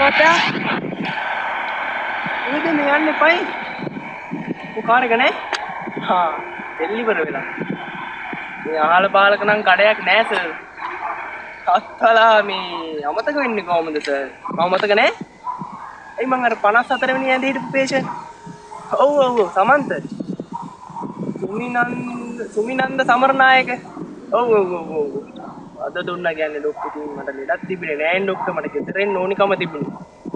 Mata? Udah nih aneh pai. Bukan kan eh? Ha, deliver වෙලා. මේ අහල පාලක නම් කඩයක් නෑ සර්. අත්තලා මේ අමතක වෙන්නේ කොහමද සර්? මම මතක නෑ. එයි මං අර 54 වෙනි ඇඳේ හිටපු පේෂන්ට්. ඔව් ඔව් ඔව් සමන්ත. සුමිනන්ද සමරනායක. ඔව් ඔව් ඔව් ඔව්. අද දුන්නා කියන්නේ ડોක්ටර් කින් මට ලෙඩක් තිබුණේ නෑ ડોක්ටර් මට ගෙදර එන්න ඕනිකම තිබුණේ.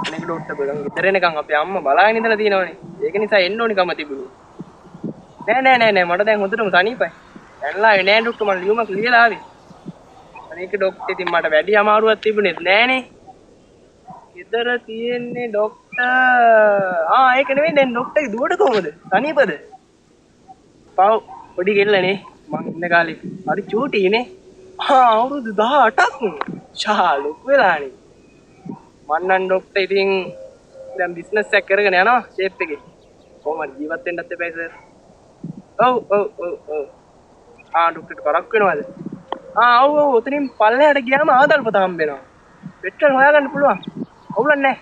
අනේ ડોක්ටර් බලන් ගෙදර එනකන් අපේ අම්මා බලාගෙන ඉඳලා තියෙනවනේ. ඒක නිසා එන්න ඕනිකම තිබුණේ. නෑ මට දැන් හොඳටම සනීපයි. දැන්ලා නෑ ડોක්ටර් මම ලියුමක් ලියලා ආවේ. අනේක ડોක්ටර් ඉතින් මට වැඩි අමාරුවක් තිබුණෙත් නෑනේ. ගෙදර තියෙන්නේ ડોක්ටර් ඒක නෙවෙයි දැන් ડોක්ටර්ගේ දුවට කොහමද? සනීපද? පව් පොඩි කෙල්ලනේ මං ඉන්න කාලේ හරි චූටිනේ. අවුරුදු 18ක් ෂාලුක් වෙලානේ. මං නම් ડોක්ටර් ඉතින් දැන් බිස්නස් එකක් කරගෙන යනවා ෂේප් එකේ. කොහොමද ජීවත් වෙන්නත් එපා සර්. ඔව් ડોක්ටර්ට කරක් වෙනවද? ඔව් උතනින් පල්ලෙහාට ගියාම ආදල්පත හම්බ වෙනවා. පෙට්‍රල් හොයාගන්න පුළුවන්. අවුලක් නැහැ.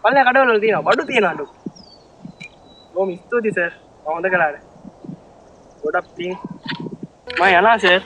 පල්ලෙහා කඩවල වල තියෙනවා. බඩු තියෙනවා ડોක්ටර්. බොහොම ස්තුතියි සර්. හොඳ කළාට. ගොඩක් පිං. මම යනවා සර්.